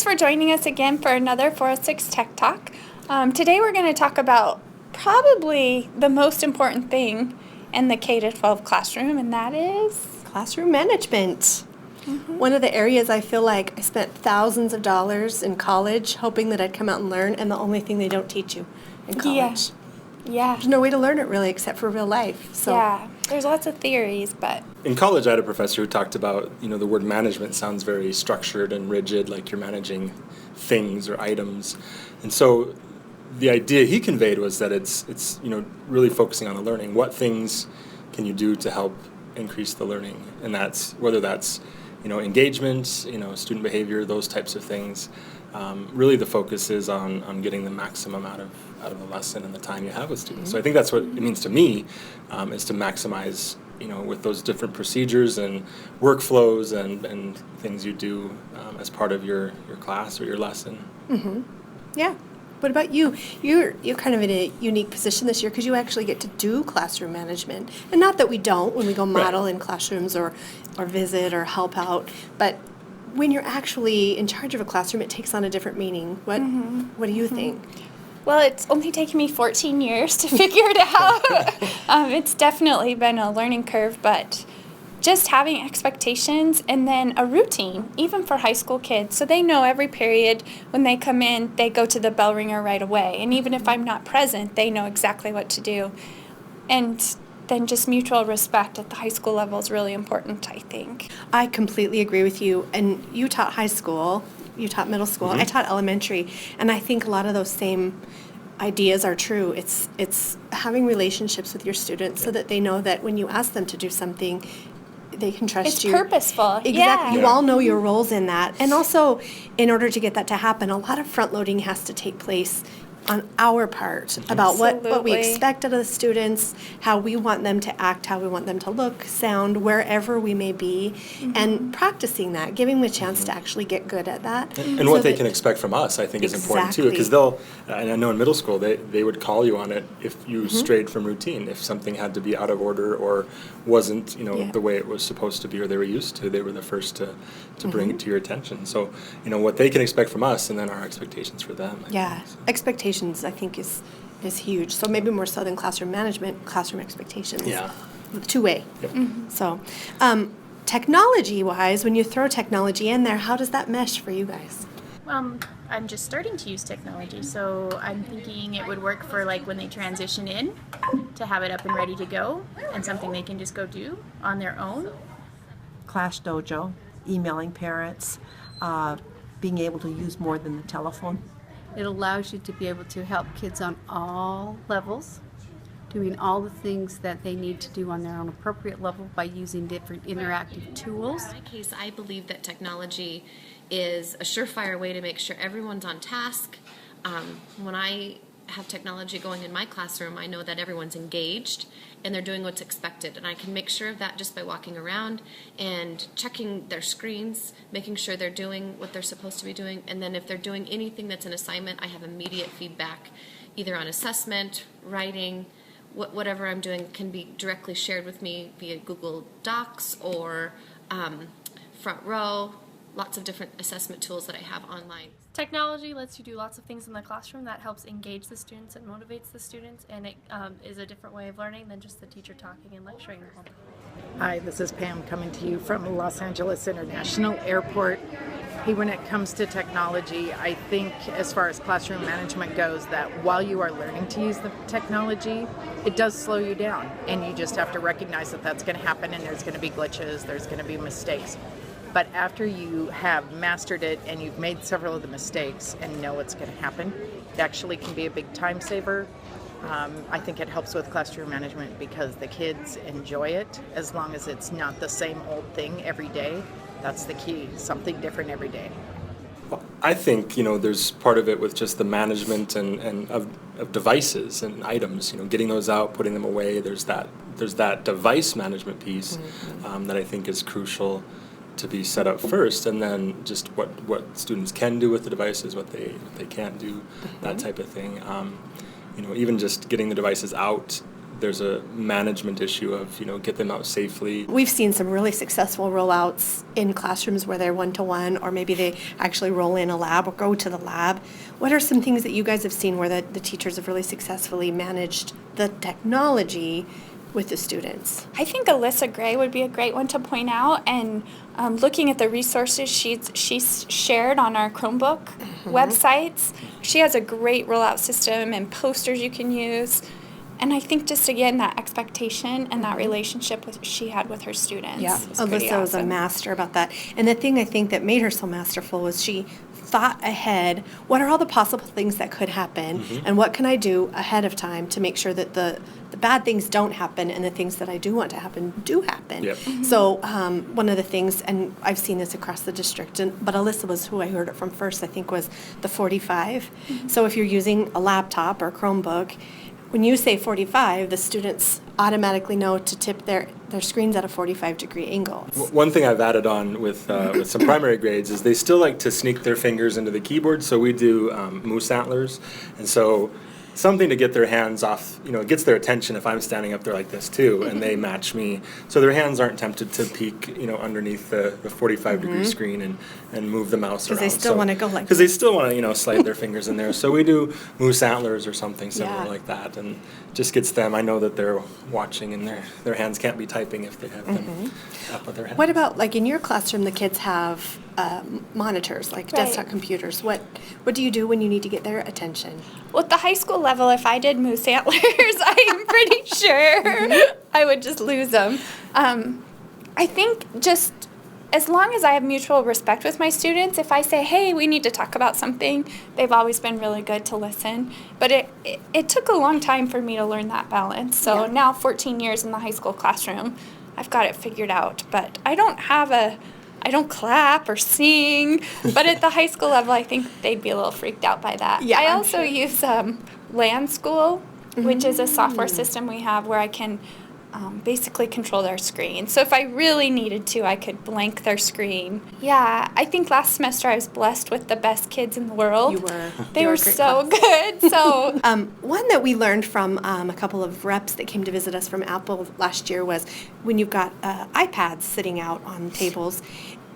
for joining us again for another 406 Tech Talk. Today we're going to talk about probably the most important thing in the K-12 classroom, and that is classroom management. Mm-hmm. One of the areas I feel like I spent thousands of dollars in college hoping that I'd come out and learn, and the only thing they don't teach you in college. Yeah. There's no way to learn it really except for real life. So. Yeah, there's lots of theories, but... In college, I had a professor who talked about, the word management sounds very structured and rigid, like you're managing things or items. And so the idea he conveyed was that it's really focusing on the learning. What things can you do to help increase the learning? And that's whether that's engagement, student behavior, those types of things. Really the focus is on getting the maximum out of the lesson and the time you have with students. So I think that's what it means to me, is to maximize, with those different procedures and workflows and things you do as part of your class or your lesson. Mm-hmm. Yeah. What about you? You're kind of in a unique position this year because you actually get to do classroom management. And not that we don't when we go model in classrooms or visit or help out, but when you're actually in charge of a classroom, it takes on a different meaning. What do you think? Well, it's only taken me 14 years to figure it out. It's definitely been a learning curve, but just having expectations and then a routine, even for high school kids. So they know every period when they come in, they go to the bell ringer right away. And even if I'm not present, they know exactly what to do. And then just mutual respect at the high school level is really important, I think. I completely agree with you. And you taught high school, you taught middle school, I taught elementary, and I think a lot of those same ideas are true. It's having relationships with your students so that they know that when you ask them to do something, they can trust you. It's purposeful. Exactly. Yeah. You all know your roles in that. And also, in order to get that to happen, a lot of front loading has to take place on our part about what we expect out of the students, how we want them to act, how we want them to look, sound, wherever we may be, and practicing that, giving them a chance to actually get good at that. And what they can expect from us, I think, is important too, because and I know in middle school, they would call you on it if you strayed from routine, if something had to be out of order or wasn't, the way it was supposed to be or they were used to, they were the first to bring it to your attention. So, what they can expect from us and then our expectations for them. Expectations, I think, is huge. So maybe more so than classroom management, classroom expectations. Yeah. Two-way. Yep. So technology-wise, when you throw technology in there, how does that mesh for you guys? I'm just starting to use technology, so I'm thinking it would work for like when they transition in to have it up and ready to go and something they can just go do on their own. Class Dojo, emailing parents, being able to use more than the telephone. It allows you to be able to help kids on all levels, doing all the things that they need to do on their own appropriate level by using different interactive tools. In my case, I believe that technology is a surefire way to make sure everyone's on task. When I have technology going in my classroom, I know that everyone's engaged and they're doing what's expected. And I can make sure of that just by walking around and checking their screens, making sure they're doing what they're supposed to be doing. And then if they're doing anything that's an assignment, I have immediate feedback, either on assessment, writing, whatever I'm doing can be directly shared with me via Google Docs or Front Row, lots of different assessment tools that I have online. Technology lets you do lots of things in the classroom that helps engage the students and motivates the students, and it is a different way of learning than just the teacher talking and lecturing the whole time. Hi, this is Pam coming to you from Los Angeles International Airport. Hey, when it comes to technology, I think as far as classroom management goes, that while you are learning to use the technology, it does slow you down, and you just have to recognize that that's going to happen and there's going to be glitches, there's going to be mistakes. But after you have mastered it and you've made several of the mistakes and know what's going to happen, it actually can be a big time saver. I think it helps with classroom management because the kids enjoy it as long as it's not the same old thing every day. That's the key, something different every day. Well, I think, there's part of it with just the management and of devices and items, getting those out, putting them away. There's that device management piece that I think is crucial to be set up first, and then just what students can do with the devices, what they can't do, that type of thing. Even just getting the devices out there's a management issue of, get them out safely. We've seen some really successful rollouts in classrooms where they're one-to-one, or maybe they actually roll in a lab or go to the lab. What are some things that you guys have seen where the teachers have really successfully managed the technology with the students? I think Alyssa Gray would be a great one to point out, and looking at the resources she's shared on our Chromebook websites, she has a great rollout system and posters you can use. And I think just, again, that expectation and that relationship she had with her students. Yeah, Alyssa was a master about that. And the thing I think that made her so masterful was she thought ahead, what are all the possible things that could happen, and what can I do ahead of time to make sure that the bad things don't happen and the things that I do want to happen do happen. Yep. So one of the things, and I've seen this across the district, but Alyssa was who I heard it from first, I think, was the 45. So if you're using a laptop or a Chromebook, when you say 45, the students automatically know to tip their screens at a 45-degree angle. One thing I've added on with some primary grades is they still like to sneak their fingers into the keyboard, so we do moose antlers. And so something to get their hands off, it gets their attention if I'm standing up there like this too, and they match me. So their hands aren't tempted to peek, underneath the 45-degree screen and move the mouse around. Because they still want to go like Because they still want to, slide their fingers in there. So we do moose antlers or something similar like that, and just gets them. I know that they're watching, and their hands can't be typing if they have them up with their head. What about, like, in your classroom, the kids have monitors, like desktop computers. What do you do when you need to get their attention? Well, at the high school level, if I did moose antlers, I'm pretty sure I would just lose them. I think just as long as I have mutual respect with my students, if I say, hey, we need to talk about something, they've always been really good to listen. But it took a long time for me to learn that balance. So now 14 years in the high school classroom, I've got it figured out. But I don't clap or sing, but at the high school level, I think they'd be a little freaked out by that. Yeah, I also use Land School, which is a software system we have where I can basically control their screen. So if I really needed to, I could blank their screen. Yeah, I think last semester I was blessed with the best kids in the world. You were. They were so good. So one that we learned from a couple of reps that came to visit us from Apple last year was when you've got iPads sitting out on tables,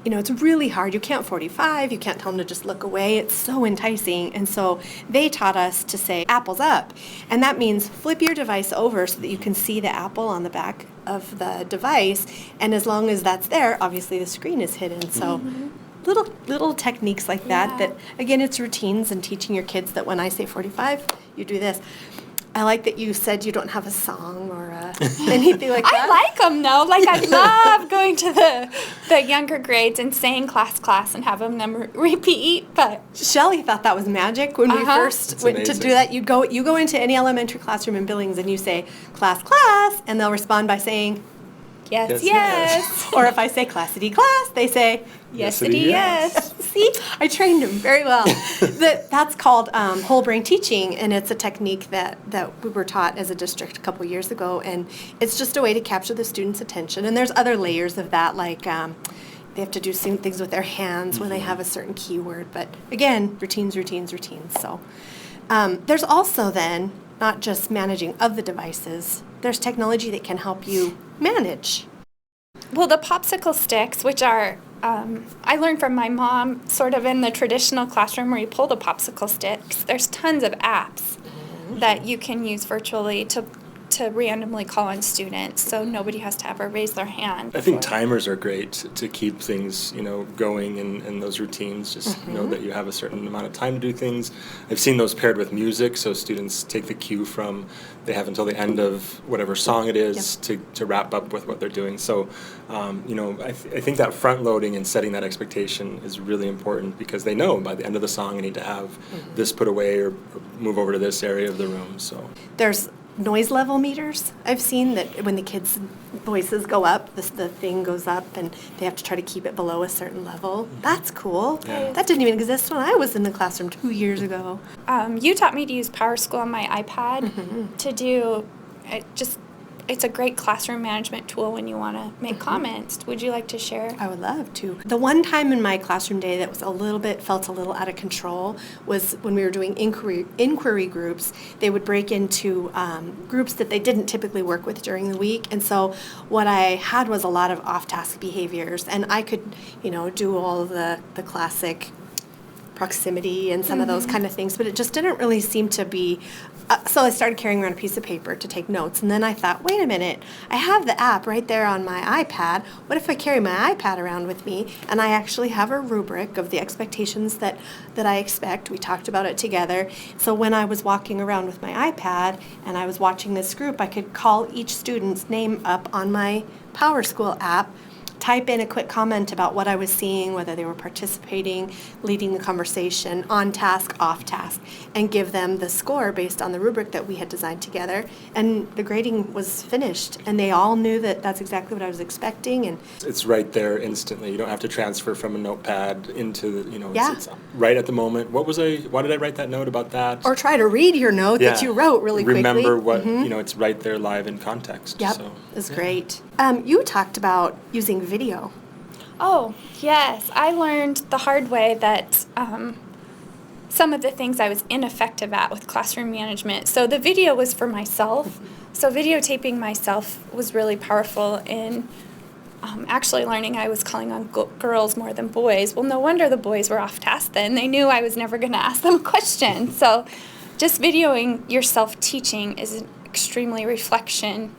it's really hard. You can't 45. You can't tell them to just look away. It's so enticing. And so they taught us to say, apple's up. And that means flip your device over so that you can see the apple on the back of the device. And as long as that's there, obviously the screen is hidden. So little techniques like that, again, it's routines and teaching your kids that when I say 45, you do this. I like that you said you don't have a song or anything like that. I like them, though. Like, I love going to the younger grades and saying class and having them repeat. But Shelley thought that was magic when we first went to do that. You go into any elementary classroom in Billings and you say, class, and they'll respond by saying, yes. Or if I say classity class, they say, yesity yes. See, I trained them very well. That's called whole brain teaching, and it's a technique that we were taught as a district a couple years ago, and it's just a way to capture the student's attention. And there's other layers of that, like they have to do some things with their hands when they have a certain keyword. But again, routines. So there's also then not just managing of the devices. There's technology that can help you manage. Well, the popsicle sticks, which are, I learned from my mom, sort of in the traditional classroom where you pull the popsicle sticks, there's tons of apps that you can use virtually to randomly call on students, so nobody has to ever raise their hand. I think timers are great to keep things, going in those routines. Just know that you have a certain amount of time to do things. I've seen those paired with music, so students take the cue from, they have until the end of whatever song it is to wrap up with what they're doing. So, I think that front loading and setting that expectation is really important because they know by the end of the song I need to have this put away or move over to this area of the room. So there's noise level meters. I've seen that when the kids' voices go up, the thing goes up, and they have to try to keep it below a certain level. That's cool. Yeah. That didn't even exist when I was in the classroom 2 years ago. You taught me to use PowerSchool on my iPad to do it's a great classroom management tool when you want to make comments. Would you like to share? I would love to. The one time in my classroom day that was felt a little out of control was when we were doing inquiry groups. They would break into groups that they didn't typically work with during the week. And so what I had was a lot of off-task behaviors. And I could, do all of the classic proximity and some of those kind of things, but it just didn't really seem to be, so I started carrying around a piece of paper to take notes, and then I thought, wait a minute, I have the app right there on my iPad. What if I carry my iPad around with me, and I actually have a rubric of the expectations that I expect? We talked about it together, so when I was walking around with my iPad and I was watching this group, I could call each student's name up on my PowerSchool app, type in a quick comment about what I was seeing, whether they were participating, leading the conversation, on task, off task, and give them the score based on the rubric that we had designed together. And the grading was finished, and they all knew that that's exactly what I was expecting. And it's right there instantly. You don't have to transfer from a notepad into, Yeah. it's right at the moment. Why did I write that note about that? or try to read your note that you wrote really quickly. Remember what, it's right there live in context. Yep, So, it's great. You talked about using video. Oh, yes. I learned the hard way that some of the things I was ineffective at with classroom management. So the video was for myself. So videotaping myself was really powerful in actually learning I was calling on girls more than boys. Well, no wonder the boys were off task then. They knew I was never going to ask them a question. So just videoing yourself teaching is an extremely reflection.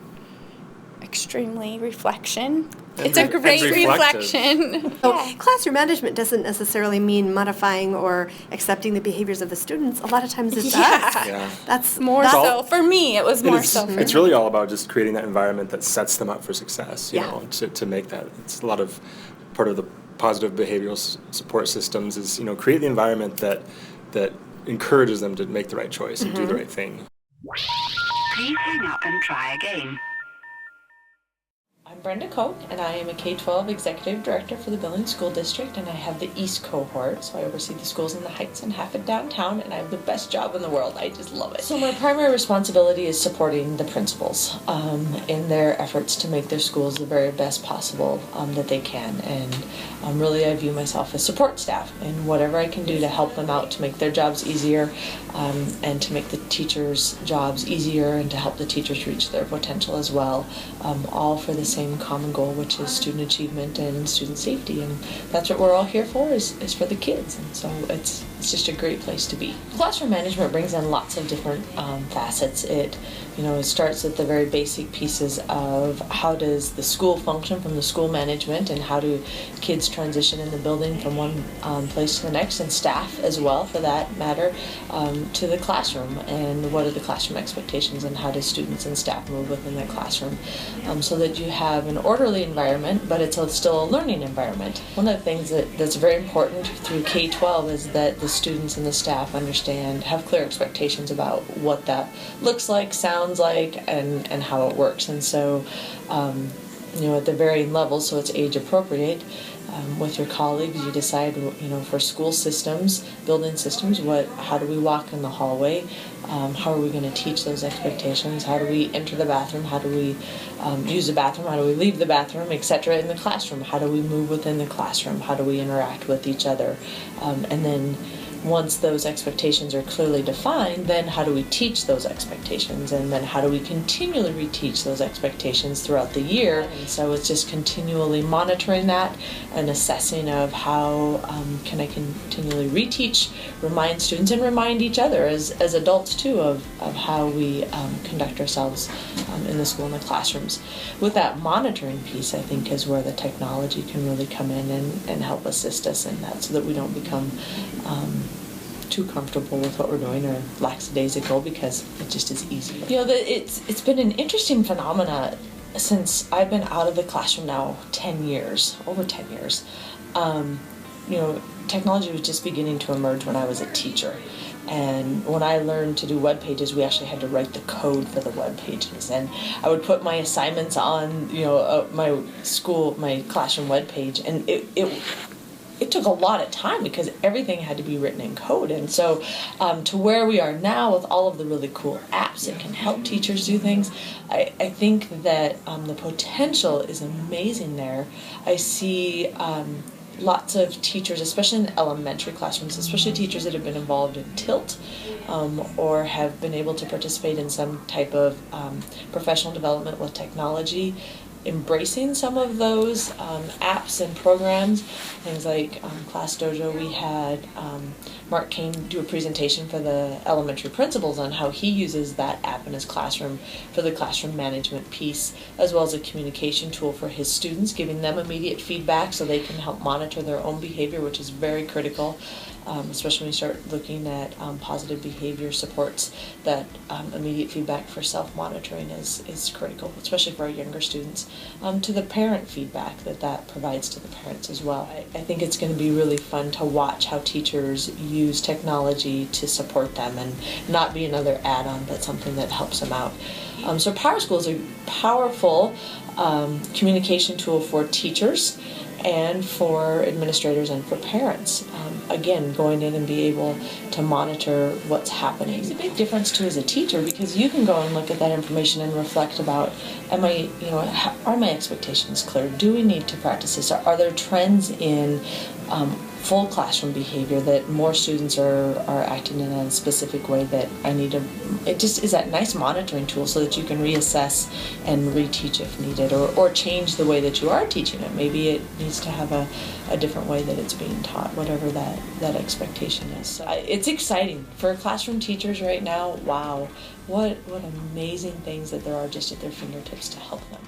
It's a great reflection. So classroom management doesn't necessarily mean modifying or accepting the behaviors of the students. A lot of times it's us. Yeah. That's More so. For me, it was more so. It's really all about just creating that environment that sets them up for success, to make that. It's a lot of part of the positive behavioral support systems is, create the environment that encourages them to make the right choice and do the right thing. Please hang up and try again. I'm Brenda Koch, and I am a K-12 Executive Director for the Billings School District, and I have the East Cohort, so I oversee the schools in the Heights and half of downtown, and I have the best job in the world. I just love it. So my primary responsibility is supporting the principals in their efforts to make their schools the very best possible that they can, and really I view myself as support staff, and whatever I can do to help them out to make their jobs easier, and to make the teachers' jobs easier, and to help the teachers reach their potential as well, all for the same common goal, which is student achievement and student safety, and that's what we're all here for, is for the kids, and so it's just a great place to be. Classroom management brings in lots of different facets. It starts at the very basic pieces of how does the school function from the school management, and how do kids transition in the building from one place to the next, and staff as well for that matter, to the classroom, and what are the classroom expectations, and how do students and staff move within the classroom, so that you have an orderly environment, but it's still a learning environment. One of the things that's very important through K-12 is that the students and the staff have clear expectations about what that looks like, sounds like, and how it works. And so, at the varying levels, so it's age appropriate, with your colleagues, you decide, for school systems, building systems, how do we walk in the hallway? How are we going to teach those expectations? How do we enter the bathroom? How do we use the bathroom? How do we leave the bathroom, etc. in the classroom? How do we move within the classroom? How do we interact with each other? And then once those expectations are clearly defined, then how do we teach those expectations? And then how do we continually reteach those expectations throughout the year? And so it's just continually monitoring that and assessing of how can I continually reteach, remind students, and remind each other as adults too of how we conduct ourselves in the school and the classrooms. With that monitoring piece, I think, is where the technology can really come in and help assist us in that, so that we don't become too comfortable with what we're doing or lackadaisical, because it just is easy. It's been an interesting phenomena since I've been out of the classroom now over 10 years. Technology was just beginning to emerge when I was a teacher. And when I learned to do web pages, we actually had to write the code for the web pages. And I would put my assignments on, my classroom web page, and it took a lot of time because everything had to be written in code. And so to where we are now with all of the really cool apps that can help teachers do things, I think that the potential is amazing there. I see lots of teachers, especially in elementary classrooms, especially teachers that have been involved in TILT or have been able to participate in some type of professional development with technology, embracing some of those apps and programs, things like Class Dojo. We had Mark Kane do a presentation for the elementary principals on how he uses that app in his classroom for the classroom management piece, as well as a communication tool for his students, giving them immediate feedback so they can help monitor their own behavior, which is very critical. Especially when you start looking at positive behavior supports, that immediate feedback for self-monitoring is critical, especially for our younger students. To the parent feedback that provides to the parents as well. I think it's going to be really fun to watch how teachers use technology to support them and not be another add-on, but something that helps them out. So PowerSchool is a powerful communication tool for teachers and for administrators and for parents. Again, going in and be able to monitor what's happening. It's a big difference too as a teacher, because you can go and look at that information and reflect about, are my expectations clear? Do we need to practice this? Are there trends in full classroom behavior that more students are acting in a specific way that I need to, it just is that nice monitoring tool so that you can reassess and reteach if needed, or change the way that you are teaching it. Maybe it needs to have a different way that it's being taught, whatever that expectation is. So it's exciting for classroom teachers right now. Wow, what amazing things that there are just at their fingertips to help them.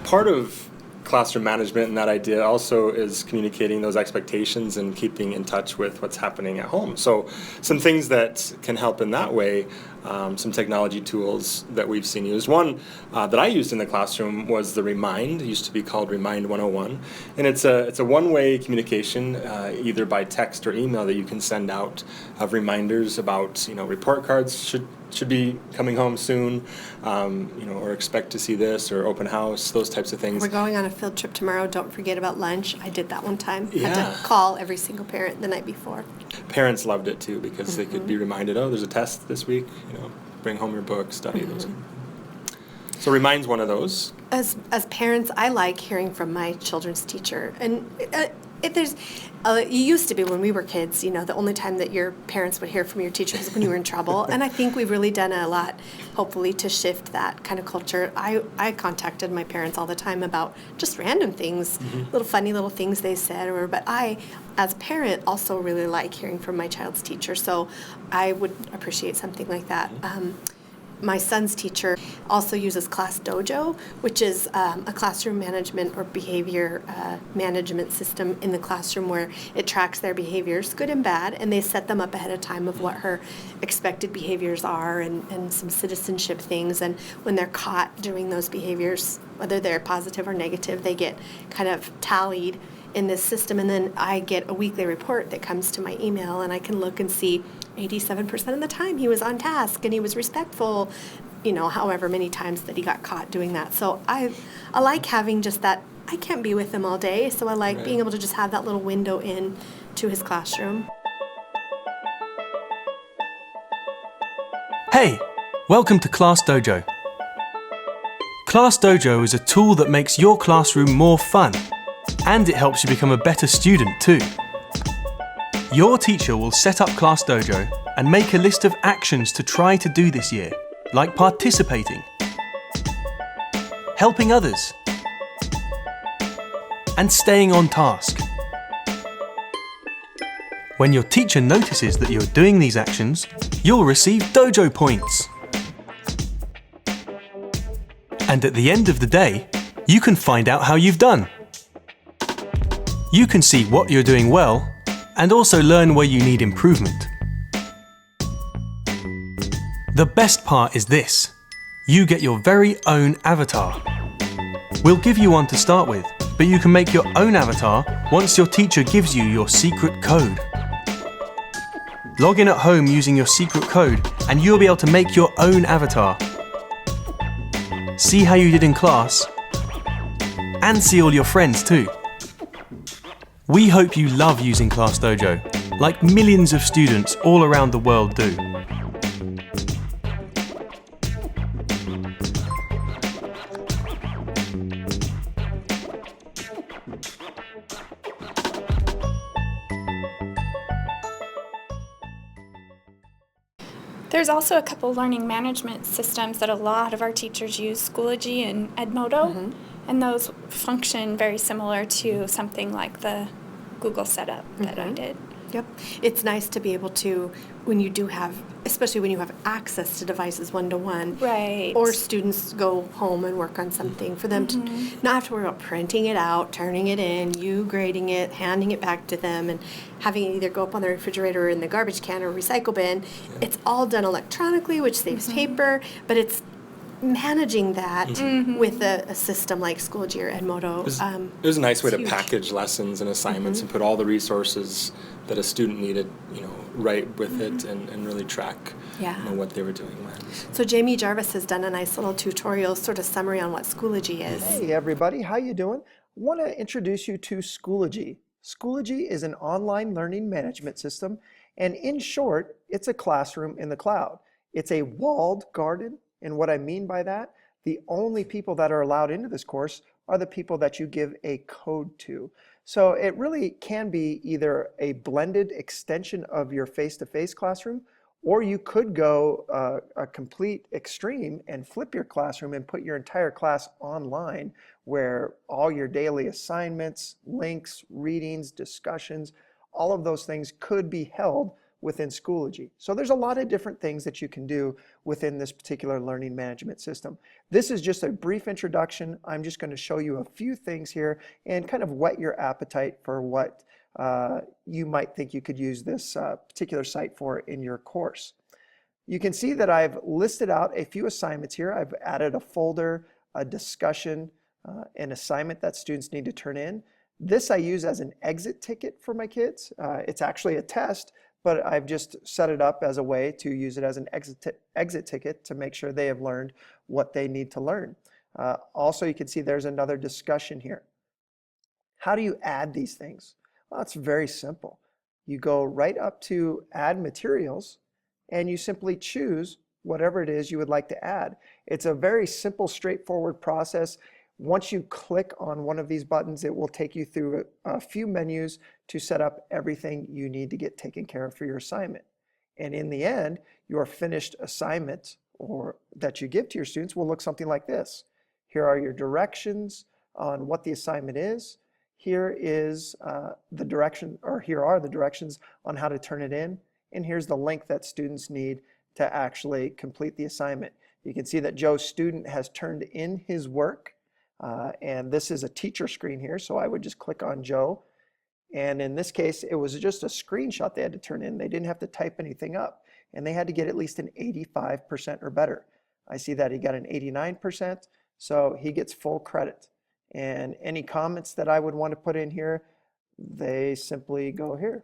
Part of classroom management and that idea also is communicating those expectations and keeping in touch with what's happening at home. So some things that can help in that way, some technology tools that we've seen used. One that I used in the classroom was the Remind. It used to be called Remind 101. And it's a one-way communication, either by text or email, that you can send out of reminders about, report cards should be coming home soon, or expect to see this, or open house, those types of things. We're going on a field trip tomorrow. Don't forget about lunch. I did that one time. Yeah. Had to call every single parent the night before. Parents loved it too, because they could be reminded, there's a test this week, bring home your book, study those. So Remind's one of those. As parents, I like hearing from my children's teacher. And if there's, it used to be when we were kids, the only time that your parents would hear from your teacher was when you were in trouble. And I think we've really done a lot, hopefully, to shift that kind of culture. I contacted my parents all the time about just random things, little funny little things they said. But I, as a parent, also really like hearing from my child's teacher. So I would appreciate something like that. My son's teacher also uses Class Dojo, which is a classroom management or behavior management system in the classroom where it tracks their behaviors, good and bad, and they set them up ahead of time of what her expected behaviors are and some citizenship things. And when they're caught doing those behaviors, whether they're positive or negative, they get kind of tallied in this system. And then I get a weekly report that comes to my email, and I can look and see 87% of the time he was on task and he was respectful, however many times that he got caught doing that. So I like having just that. I can't be with him all day, so I like being able to just have that little window in to his classroom. Hey, welcome to Class Dojo. Class Dojo is a tool that makes your classroom more fun, and it helps you become a better student too. Your teacher will set up Class Dojo and make a list of actions to try to do this year, like participating, helping others, and staying on task. When your teacher notices that you're doing these actions, you'll receive dojo points. And at the end of the day, you can find out how you've done. You can see what you're doing well and also learn where you need improvement. The best part is this: you get your very own avatar. We'll give you one to start with, but you can make your own avatar once your teacher gives you your secret code. Log in at home using your secret code and you'll be able to make your own avatar. See how you did in class, and see all your friends too. We hope you love using Class Dojo, like millions of students all around the world do. There's also a couple learning management systems that a lot of our teachers use, Schoology and Edmodo, and those function very similar to something like the Google setup that I did. Yep. It's nice to be able to, when you do have, especially when you have access to devices one-to-one, Right. or students go home and work on something, for them to not have to worry about printing it out, turning it in, you grading it, handing it back to them, and having it either go up on the refrigerator or in the garbage can or recycle bin. It's all done electronically, which saves paper, but it's managing that with a system like Schoology or Edmodo. It was a nice way to huge. package lessons and assignments and put all the resources that a student needed, right with it, and really track what they were doing when. So Jamie Jarvis has done a nice little tutorial, sort of summary on what Schoology is. Hey everybody, how you doing? I want to introduce you to Schoology. Schoology is an online learning management system, and in short, it's a classroom in the cloud. It's a walled garden, and what I mean by that, the only people that are allowed into this course are the people that you give a code to. So it really can be either a blended extension of your face-to-face classroom, or you could go a complete extreme and flip your classroom and put your entire class online, where all your daily assignments, links, readings, discussions, all of those things could be held within Schoology. So there's a lot of different things that you can do within this particular learning management system. This is just a brief introduction. I'm just going to show you a few things here and kind of whet your appetite for what you might think you could use this particular site for in your course. You can see that I've listed out a few assignments here. I've added a folder, a discussion, an assignment that students need to turn in. This I use as an exit ticket for my kids. It's actually a test, but I've just set it up as a way to use it as an exit ticket to make sure they have learned what they need to learn. Also, you can see there's another discussion here. How do you add these things? Well, it's very simple. You go right up to Add Materials, and you simply choose whatever it is you would like to add. It's a very simple, straightforward process. Once you click on one of these buttons, it will take you through a few menus to set up everything you need to get taken care of for your assignment. And in the end, your finished assignment or that you give to your students will look something like this. Here are your directions on what the assignment is. Here is the direction, or here are the directions on how to turn it in. And here's the link that students need to actually complete the assignment. You can see that Joe's student has turned in his work. And this is a teacher screen here, so I would just click on Joe. And in this case, it was just a screenshot they had to turn in. They didn't have to type anything up. And they had to get at least an 85% or better. I see that he got an 89%, so he gets full credit. And any comments that I would want to put in here, they simply go here.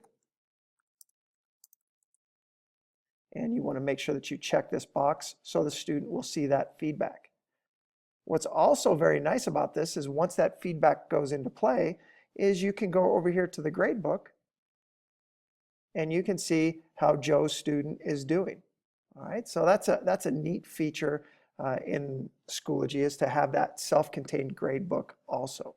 And you want to make sure that you check this box so the student will see that feedback. What's also very nice about this is once that feedback goes into play, is you can go over here to the gradebook and you can see how Joe's student is doing. All right, so that's a neat feature in Schoology, is to have that self-contained gradebook also.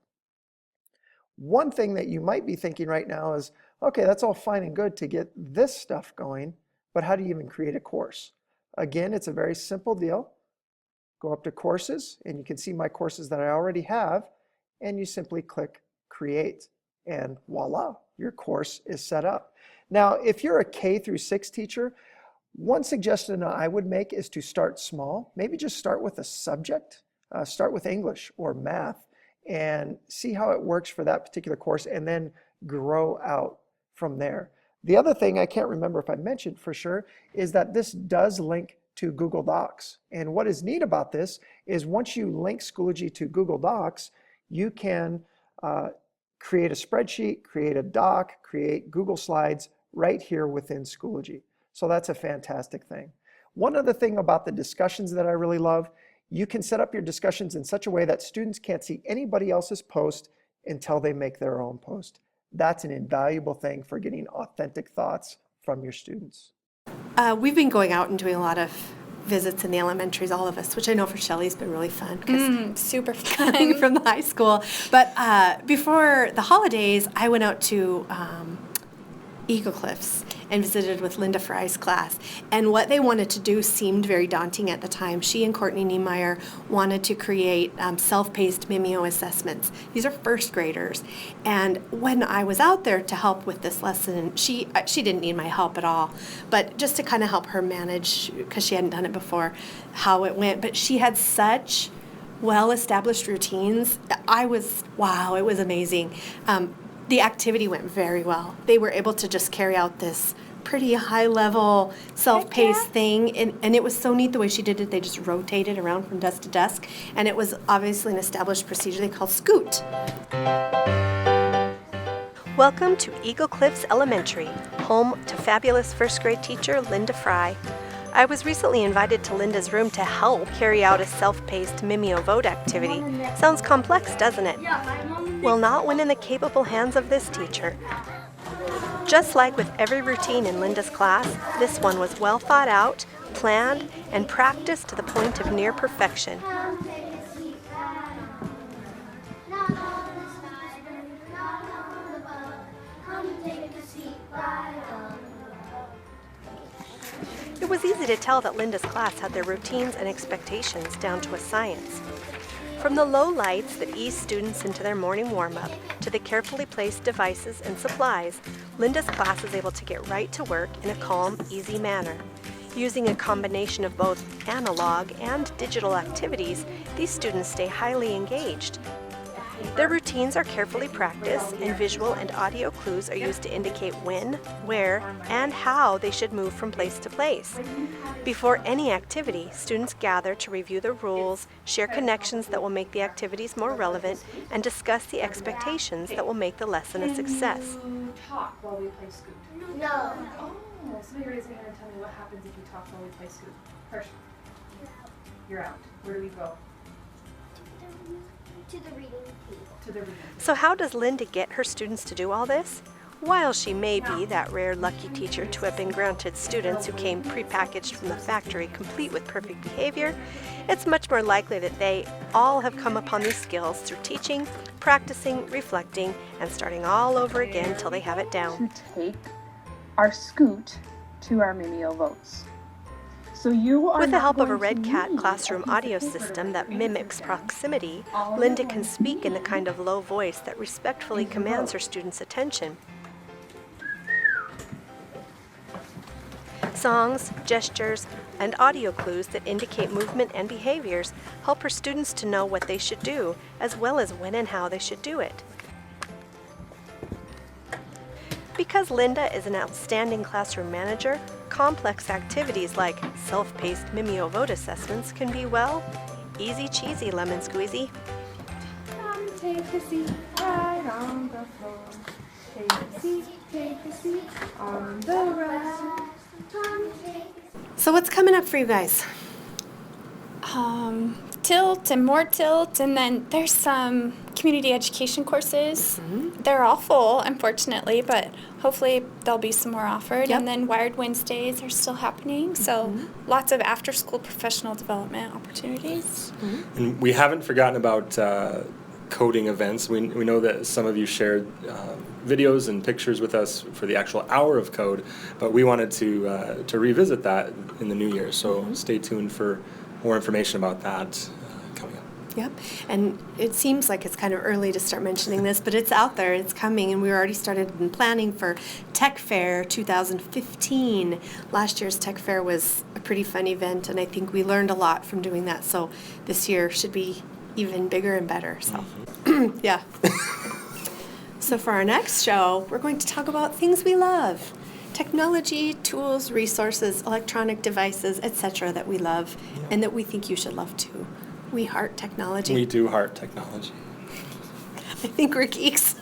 One thing that you might be thinking right now is, okay, that's all fine and good to get this stuff going, but how do you even create a course? Again, it's a very simple deal. Go up to Courses, and you can see my courses that I already have, and you simply click Create, and voila, your course is set up. Now, if you're a K through 6 teacher, one suggestion I would make is to start small. Maybe just start with a subject, start with English or math, and see how it works for that particular course, and then grow out from there. The other thing I can't remember if I mentioned for sure is that this does link to Google Docs. And what is neat about this is once you link Schoology to Google Docs, you can create a spreadsheet, create a doc, create Google Slides right here within Schoology. So that's a fantastic thing. One other thing about the discussions that I really love, You can set up your discussions in such a way that students can't see anybody else's post until they make their own post. That's an invaluable thing for getting authentic thoughts from your students. We've been going out and doing a lot of visits in the elementaries, all of us, which I know for Shelley's been really fun. Super Coming fun. from the high school. But before the holidays, I went out to Eagle Cliffs and visited with Linda Fry's class. And what they wanted to do seemed very daunting at the time. She and Courtney Niemeyer wanted to create self-paced Mimeo assessments. These are first graders. And when I was out there to help with this lesson, she didn't need my help at all, but just to kind of help her manage, because she hadn't done it before, how it went. But she had such well-established routines. It was amazing. The activity went very well. They were able to just carry out this pretty high-level, self-paced thing, and it was so neat the way she did it. They just rotated around from desk to desk, and it was obviously an established procedure they call scoot. Welcome to Eagle Cliffs Elementary, home to fabulous first grade teacher Linda Fry. I was recently invited to Linda's room to help carry out a self-paced Mimeo vote activity. Sounds complex, doesn't it? Well, not when in the capable hands of this teacher. Just like with every routine in Linda's class, this one was well thought out, planned, and practiced to the point of near perfection. It was easy to tell that Linda's class had their routines and expectations down to a science. From the low lights that ease students into their morning warm-up to the carefully placed devices and supplies, Linda's class is able to get right to work in a calm, easy manner. Using a combination of both analog and digital activities, these students stay highly engaged. Their routines are carefully practiced, and visual and audio clues are used to indicate when, where, and how they should move from place to place. Before any activity, students gather to review the rules, share connections that will make the activities more relevant, and discuss the expectations that will make the lesson a success. Can you talk while we play Scoot? No. Oh, somebody raise their hand and tell me what happens if you talk while we play Scoot. First, you're out. Where do we go? To the reading table. To the reading. So how does Linda get her students to do all this? While she may be that rare lucky teacher to have been granted students who came prepackaged from the factory complete with perfect behavior, it's much more likely that they all have come upon these skills through teaching, practicing, reflecting, and starting all over again till they have it down. To take our Scoot to our Mimeo votes. So with the help of a Red Cat classroom audio system that mimics proximity, Linda can speak in the kind of low voice that respectfully commands her students' attention. Songs, gestures, and audio clues that indicate movement and behaviors help her students to know what they should do, as well as when and how they should do it. Because Linda is an outstanding classroom manager, complex activities like self-paced Mimeo vote assessments can be, well, easy cheesy lemon squeezy. Come take a seat right on the floor. Take a seat on the rug. So what's coming up for you guys? Tilt and more tilt, and then there's some community education courses. They're all full, unfortunately, but hopefully there'll be some more offered. Yep. And then Wired Wednesdays are still happening, so lots of after-school professional development opportunities. And we haven't forgotten about coding events. We know that some of you shared videos and pictures with us for the actual hour of code, but we wanted to revisit that in the new year. So stay tuned for more information about that coming up. Yep, and it seems like it's kind of early to start mentioning this, but it's out there, it's coming, and we already started in planning for Tech Fair 2015. Last year's Tech Fair was a pretty fun event, and I think we learned a lot from doing that, so this year should be even bigger and better, so yeah. So for our next show, we're going to talk about things we love. Technology, tools, resources, electronic devices, etc. that we love and that we think you should love too. We heart technology. We do heart technology. I think we're geeks.